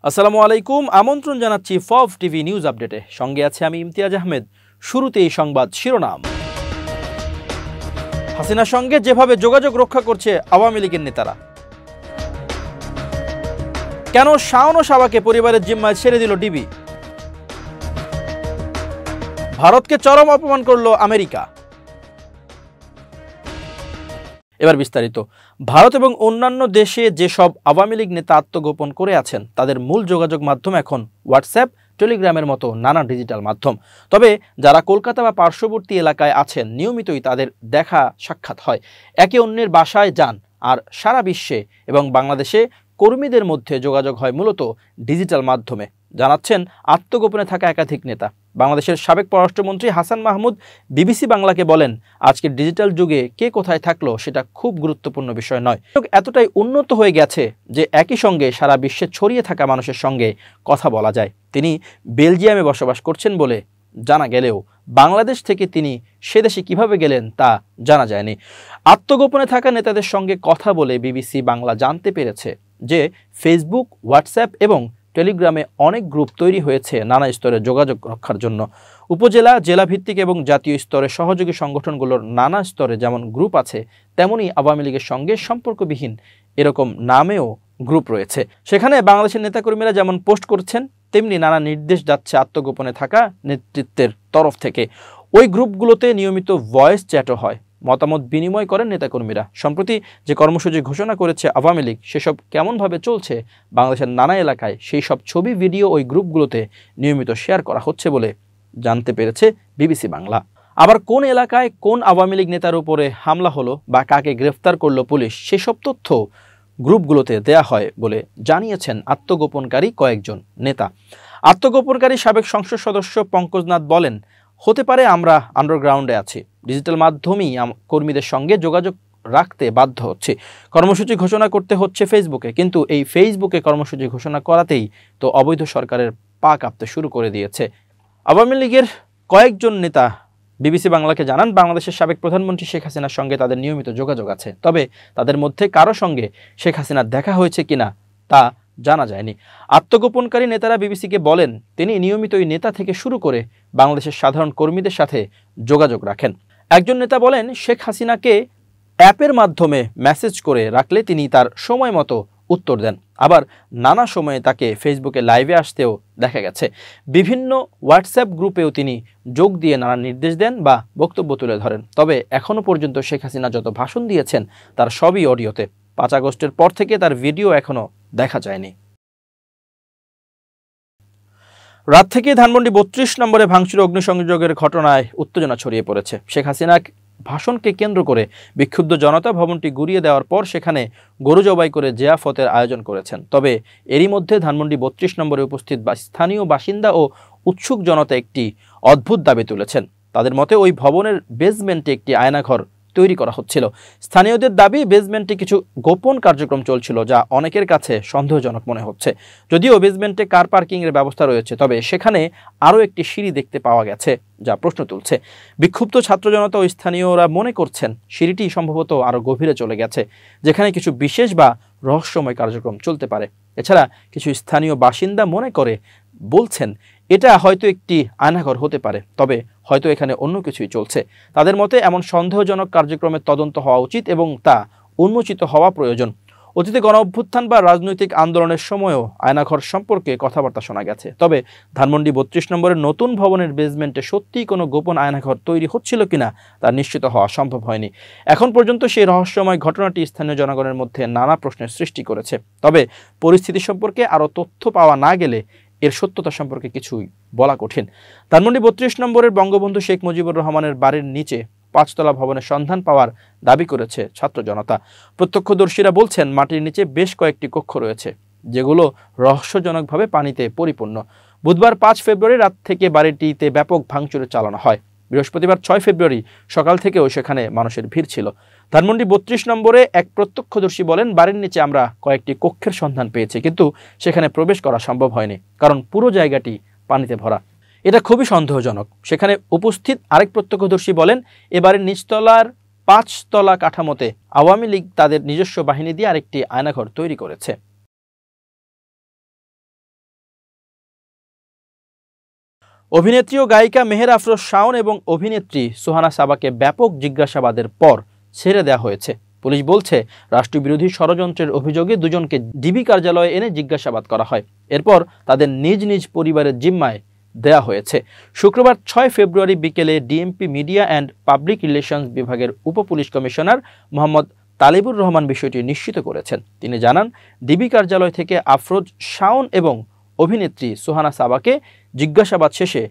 আসসালামু আলাইকুম, আমন্ত্রণ জানাচ্ছি ফফ টিভি নিউজ আপডেটে। সঙ্গে আছে আমি ইমতিয়াজ আহমেদ। শুরুতেই সংবাদ শিরোনাম। হাসিনার সঙ্গে যেভাবে যোগাযোগ রক্ষা করছে আওয়ামী লীগের নেতারা। কেন শাওন ও সাবাকে পরিবারের জিম্মায় ছেড়ে দিল ডিবি। ভারতকে চরম অপমান করল আমেরিকা। এবার বিস্তারিত। ভারত এবং অন্যান্য দেশে যেসব আওয়ামী লীগ নেতা আত্মগোপন করে আছেন তাদের মূল যোগাযোগ মাধ্যম এখন হোয়াটসঅ্যাপ, টেলিগ্রামের মতো নানা ডিজিটাল মাধ্যম। তবে যারা কলকাতা বা পার্শ্ববর্তী এলাকায় আছেন নিয়মিতই তাদের দেখা সাক্ষাৎ হয়, একে অন্যের বাসায় যান, আর সারা বিশ্বে এবং বাংলাদেশে কর্মীদের মধ্যে যোগাযোগ হয় মূলত ডিজিটাল মাধ্যমে, জানাচ্ছেন আত্মগোপনে থাকা একাধিক নেতা। বাংলাদেশের সাবেক পররাষ্ট্রমন্ত্রী হাসান মাহমুদ বিবিসি বাংলাকে বলেন, আজকের ডিজিটাল যুগে কে কোথায় থাকলো সেটা খুব গুরুত্বপূর্ণ বিষয় নয়। এতটাই উন্নত হয়ে গেছে যে একই সঙ্গে সারা বিশ্বে ছড়িয়ে থাকা মানুষের সঙ্গে কথা বলা যায়। তিনি বেলজিয়ামে বসবাস করছেন বলে জানা গেলেও বাংলাদেশ থেকে তিনি সে দেশে কীভাবে গেলেন তা জানা যায়নি। আত্মগোপনে থাকা নেতাদের সঙ্গে কথা বলে বিবিসি বাংলা জানতে পেরেছে যে ফেসবুক, হোয়াটসঅ্যাপ এবং টেলিগ্রামে অনেক গ্রুপ তৈরি হয়েছে নানা স্তরে যোগাযোগ রক্ষার জন্য। উপজেলা, জেলা ভিত্তিক এবং জাতীয় স্তরে সহযোগী সংগঠনগুলোর নানা স্তরে যেমন গ্রুপ আছে, তেমনি আওয়ামী লীগের সঙ্গে সম্পর্কবিহীন এরকম নামেও গ্রুপ রয়েছে। সেখানে বাংলাদেশের নেতাকর্মীরা যেমন পোস্ট করছেন, তেমনি নানা নির্দেশ যাচ্ছে আত্মগোপনে থাকা নেতৃত্বের তরফ থেকে। ওই গ্রুপগুলোতে নিয়মিত ভয়েস চ্যাটও হয়, মতামত বিনিময় করেন নেতাকর্মীরা। সম্প্রতি যে কর্মসূচি ঘোষণা করেছে আওয়ামী লীগ, সেসব কেমনভাবে চলছে বাংলাদেশের নানা এলাকায়, সেই সব ছবি, ভিডিও ওই গ্রুপগুলোতে নিয়মিত শেয়ার করা হচ্ছে বলে জানতে পেরেছে বিবিসি বাংলা। আবার কোন এলাকায় কোন আওয়ামী লীগ নেতার উপরে হামলা হলো বা কাকে গ্রেফতার করলো পুলিশ, সেসব তথ্য গ্রুপগুলোতে দেয়া হয় বলে জানিয়েছেন আত্মগোপনকারী কয়েকজন নেতা। আত্মগোপনকারী সাবেক সংসদ সদস্য পঙ্কজনাথ বলেন, হতে পারে আমরা আন্ডারগ্রাউন্ডে আছি, ডিজিটাল মাধ্যমেই কর্মীদের সঙ্গে যোগাযোগ রাখতে বাধ্য হচ্ছে। কর্মসূচি ঘোষণা করতে হচ্ছে ফেসবুকে, কিন্তু এই ফেসবুকে কর্মসূচি ঘোষণা করাতেই তো অবৈধ সরকারের পা কাঁপতে শুরু করে দিয়েছে। আওয়ামী লীগের কয়েকজন নেতা বিবিসি বাংলাকে জানান, বাংলাদেশের সাবেক প্রধানমন্ত্রী শেখ হাসিনার সঙ্গে তাদের নিয়মিত যোগাযোগ আছে, তবে তাদের মধ্যে কারো সঙ্গে শেখ হাসিনার দেখা হয়েছে কিনা তা জানা যায়নি। আত্মগোপনকারী নেতারা বিবিসিকে বলেন, তিনি নিয়মিত ওই নেতা থেকে শুরু করে বাংলাদেশের সাধারণ কর্মীদের সাথে যোগাযোগ রাখেন। একজন নেতা বলেন, শেখ হাসিনাকে অ্যাপের মাধ্যমে মেসেজ করে রাখলে তিনি তার সময় মতো উত্তর দেন। আবার নানা সময়ে তাকে ফেসবুকে লাইভে আসতেও দেখা গেছে। বিভিন্ন হোয়াটসঅ্যাপ গ্রুপেও তিনি যোগ দিয়ে নানা নির্দেশ দেন বা বক্তব্য তুলে ধরেন। তবে এখনও পর্যন্ত শেখ হাসিনা যত ভাষণ দিয়েছেন তার সবই অডিওতে। 5 আগস্টের পর থেকে তার ভিডিও এখনও দেখা যায়নি। রাত থেকে ধানমন্ডি 32 নম্বরে ভাঙচুর, অগ্নিসংযোগের ঘটনায় উত্তেজনা ছড়িয়ে পড়েছে। শেখ হাসিনা ভাষণকে কেন্দ্র করে বিক্ষুব্ধ জনতা ভবনটি গুঁড়িয়ে দেওয়ার পর সেখানে গরু জবাই করে জিয়াফতের আয়োজন করেছেন। তবে এরই মধ্যে ধানমন্ডি 32 নম্বরে উপস্থিত স্থানীয় বাসিন্দা ও উৎসুক জনতা একটি অদ্ভুত দাবি তুলেছেন। তাদের মতে ওই ভবনের বেসমেন্টে একটি আয়নাঘর তৈরি করা হচ্ছিল। স্থানীয়দের দাবি, বেসমেন্টে কিছু গোপন কার্যক্রম চলছিল যা অনেকের কাছে সন্দেহজনক মনে হচ্ছে। যদিও বেসমেন্টে কার পার্কিংয়ের ব্যবস্থা রয়েছে, তবে সেখানে আরও একটি সিঁড়ি দেখতে পাওয়া গেছে যা প্রশ্ন তুলছে। বিক্ষুব্ধ ছাত্র জনতা ও স্থানীয়রা মনে করছেন সিঁড়িটি সম্ভবত আরও গভীরে চলে গেছে, যেখানে কিছু বিশেষ বা রহস্যময় কার্যক্রম চলতে পারে। এছাড়া কিছু স্থানীয় বাসিন্দা মনে করে বলছেন, এটা হয়তো একটি আয়নাঘর হতে পারে, তবে হয়তো এখানে অন্য কিছুই চলছে। তাদের মতে এমন সন্দেহজনক কার্যক্রমের তদন্ত হওয়া উচিত এবং তা উন্মোচিত হওয়া প্রয়োজন। অতীতে গণ অভ্যুত্থান বা রাজনৈতিক আন্দোলনের সময়ও আয়নাঘর সম্পর্কে কথাবার্তা শোনা গেছে। তবে ধানমন্ডি 32 নম্বরের নতুন ভবনের বেসমেন্টে সত্যিই কোনো গোপন আয়নাঘর তৈরি হচ্ছিল কিনা তা নিশ্চিত হওয়া সম্ভব হয়নি। এখন পর্যন্ত সেই রহস্যময় ঘটনাটি স্থানীয় জনগণের মধ্যে নানা প্রশ্নের সৃষ্টি করেছে। তবে পরিস্থিতি সম্পর্কে আরও তথ্য পাওয়া না গেলে এর সত্যতা সম্পর্কে কিছুই বলা কঠিন। ধানমন্ডি 32 নম্বরের বঙ্গবন্ধু শেখ মুজিবুর রহমানের বাড়ির নিচে 5 তলা ভবনের সন্ধান পাওয়ার দাবি করেছে ছাত্র জনতা। প্রত্যক্ষদর্শীরা বলছেন, মাটির নিচে বেশ কয়েকটি কক্ষ রয়েছে যেগুলো রহস্যজনকভাবে পানিতে পরিপূর্ণ। বুধবার 5 ফেব্রুয়ারি রাত থেকে বাড়িটিতে ব্যাপক ভাঙচুর চালানো হয়। বৃহস্পতিবার 6 ফেব্রুয়ারি সকাল থেকেও সেখানে মানুষের ভিড় ছিল। ধানমন্ডি 32 নম্বরে এক প্রত্যক্ষদর্শী বলেন, বাড়ির নিচে আমরা কয়েকটি কক্ষের সন্ধান পেয়েছি, কিন্তু সেখানে প্রবেশ করা সম্ভব হয়নি, কারণ পুরো জায়গাটি পানিতে ভরা। এটা খুবই সন্দেহজনক। সেখানে উপস্থিত আরেক প্রত্যক্ষদর্শী বলেন, এবারের নিচতলার 5 তলা কাঠামোতে আওয়ামী লীগ তাদের নিজস্ব বাহিনী দিয়ে আরেকটি আয়নাঘর তৈরি করেছে। অভিনেত্রী ও গায়িকা মেহের আফরোজ শাওন এবং অভিনেত্রী সুহানা সাবাকে ব্যাপক জিজ্ঞাসাবাদের পর ছেড়ে দেওয়া হয়েছে। পুলিশ বলছে, রাষ্ট্রবিরোধী ষড়যন্ত্রের অভিযোগে দুজনকে ডিবি কার্যালয়ে এনে জিজ্ঞাসাবাদ করা হয়। এরপর তাদের নিজ নিজ পরিবারের জিম্মায় দেয়া হয়েছে। শুক্রবার 6 ফেব্রুয়ারি বিকেলে DMP media and public relations বিভাগের উপপুলিশ কমিশনার মোহাম্মদ তালিবুর রহমান বিষয়টি নিশ্চিত করেছেন। তিনি জানান, ডিবি কার্যালয় থেকে আফরোজ শাওন এবং অভিনেত্রী সুহানা সাবাকে জিজ্ঞাসাবাদ শেষে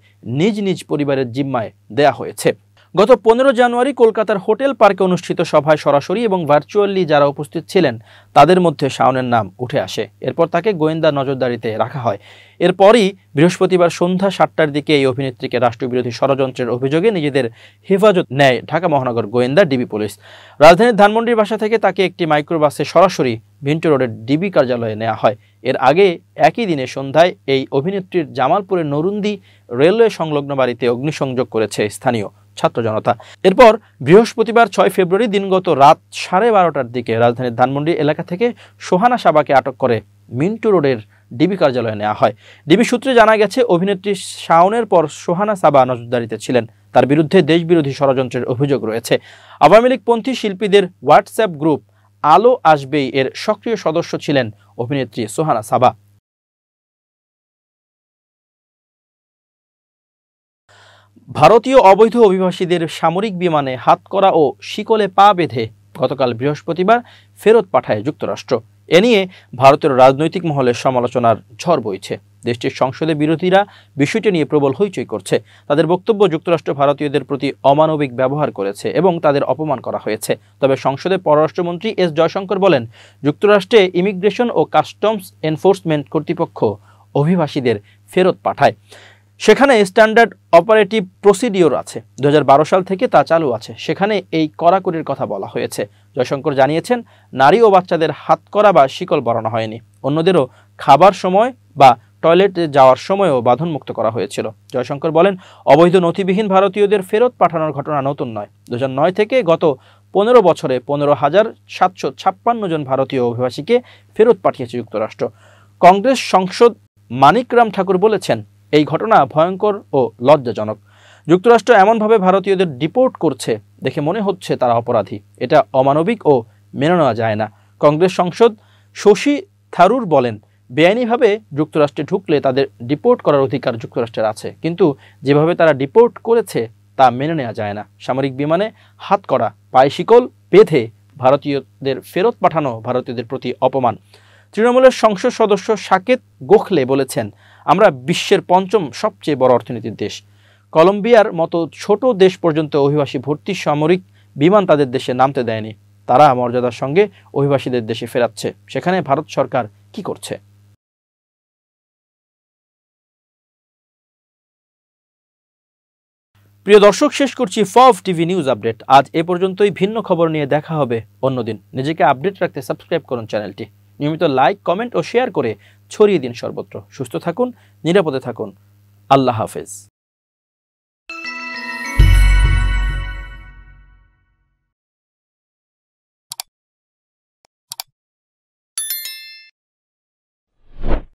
নিজ নিজ পরিবারের জিম্মায় দেয়া হয়েছে। গত 15 জানুয়ারি কলকাতার হোটেল পার্কে অনুষ্ঠিত সভায় সরাসরি এবং ভার্চুয়ালি যারা উপস্থিত ছিলেন তাদের মধ্যে শাওনের নাম উঠে আসে। এরপর তাকে গোয়েন্দা নজরদারিতে রাখা হয়। এরপরই বৃহস্পতিবার সন্ধ্যা 7টার দিকে এই অভিনেত্রীকে রাষ্ট্রবিরোধী ষড়যন্ত্রের অভিযোগে নিজেদের হেফাজত নেয় ঢাকা মহানগর গোয়েন্দা ডিবি পুলিশ। রাজধানীর ধানমন্ডির বাসা থেকে তাকে একটি মাইক্রোবাসে সরাসরি ভিন্টো রোডের ডিবি কার্যালয়ে নেওয়া হয়। এর আগে একই দিনে সন্ধ্যায় এই অভিনেত্রীর জামালপুরের নরুন্দি রেলওয়ে সংলগ্ন বাড়িতে অগ্নিসংযোগ করেছে স্থানীয় ছাত্র জনতা। এরপর বৃহস্পতিবার 6 ফেব্রুয়ারি দিনগত রাত 12:30টার দিকে রাজধানীর ধানমন্ডি এলাকা থেকে সোহানা সাবাকে আটক করে মিন্টু রোডের ডিবি কার্যালয়ে নেওয়া হয়। ডিবি সূত্রে জানা গেছে, অভিনেত্রী শাওনের পর সোহানা সাবা নজরদারিতে ছিলেন। তার বিরুদ্ধে দেশবিরোধী ষড়যন্ত্রের অভিযোগ রয়েছে। আওয়ামী লীগপন্থী শিল্পীদের হোয়াটসঅ্যাপ গ্রুপ আলো আসবেই এর সক্রিয় সদস্য ছিলেন অভিনেত্রী সোহানা সাবা। ভারতীয় অবৈধ অভিবাসীদের সামরিক বিমানে হাতকড়া ও শিকলে পা বেঁধে গতকাল বৃহস্পতিবার ফেরত পাঠায় যুক্তরাষ্ট্র। এ নিয়ে ভারতের রাজনৈতিক মহলে সমালোচনার ঝড় বইছে। দেশটির সংসদে বিরোধীরা বিষয়টি নিয়ে প্রবল হইচই করছে। তাদের বক্তব্য, যুক্তরাষ্ট্র ভারতীয়দের প্রতি অমানবিক ব্যবহার করেছে এবং তাদের অপমান করা হয়েছে। তবে সংসদে পররাষ্ট্রমন্ত্রী এস জয়শঙ্কর বলেন, যুক্তরাষ্ট্রে ইমিগ্রেশন ও কাস্টমস এনফোর্সমেন্ট কর্তৃপক্ষ অভিবাসীদের ফেরত পাঠায়। সেখানে স্ট্যান্ডার্ড অপারেটিভ প্রসিডিওর আছে। 2012 সাল থেকে তা চালু আছে। সেখানে এই কড়াকড়ির কথা বলা হয়েছে। জয়শঙ্কর জানিয়েছেন, নারী ও বাচ্চাদের হাতকড়া বা শিকল পরানো হয়নি। অন্যদেরও খাবার সময় বা টয়লেটে যাওয়ার সময়ও বাঁধনমুক্ত করা হয়েছিল। জয়শঙ্কর বলেন, অবৈধ নথিবিহীন ভারতীয়দের ফেরত পাঠানোর ঘটনা নতুন নয়। 2009 থেকে গত 15 বছরে 15,756 জন ভারতীয় অভিবাসীকে ফেরত পাঠিয়েছে যুক্তরাষ্ট্র। কংগ্রেস সাংসদ মানিকরাম ঠাকুর বলেছেন, এই ঘটনা ভয়ঙ্কর ও লজ্জাজনক। যুক্তরাষ্ট্র এমনভাবে ভারতীয়দের ডিপোর্ট করছে দেখে মনে হচ্ছে তারা অপরাধী। এটা অমানবিক ও মেনে নেওয়া যায় না। কংগ্রেস সাংসদ শশী থারুর বলেন, বেআইনিভাবে যুক্তরাষ্ট্রে ঢুকলে তাদের ডিপোর্ট করার অধিকার যুক্তরাষ্ট্রের আছে, কিন্তু যেভাবে তারা ডিপোর্ট করেছে তা মেনে নেওয়া যায় না। সামরিক বিমানে হাতকড়া, পায়ে শিকল বেঁধে ভারতীয়দের ফেরত পাঠানো ভারতীয়দের প্রতি অপমান। তৃণমূলের সংসদ সদস্য সাকেত গোখলে বলেছেন, আমরা বিশ্বের 5ম সবচেয়ে বড় অর্থনীতির দেশ। কলম্বিয়ার মতো ছোট দেশ পর্যন্ত অভিবাসী ভর্তি সামরিক বিমান তাদের দেশে নামতে দেয়নি। তারা মর্যাদার সঙ্গে অভিবাসীদের দেশে ফেরাচ্ছে। সেখানে ভারত সরকার কি করছে? প্রিয় দর্শক, শেষ করছি ফফ টিভি নিউজ আপডেট। আজ এ পর্যন্তই। ভিন্ন খবর নিয়ে দেখা হবে অন্যদিন। নিজেকে আপডেট রাখতে সাবস্ক্রাইব করুন চ্যানেলটি। নিয়মিত লাইক, কমেন্ট ও শেয়ার করে ছড়িয়ে দিন সর্বত্র। সুস্থ থাকুন, নিরাপদে থাকুন। আল্লাহ হাফেজ।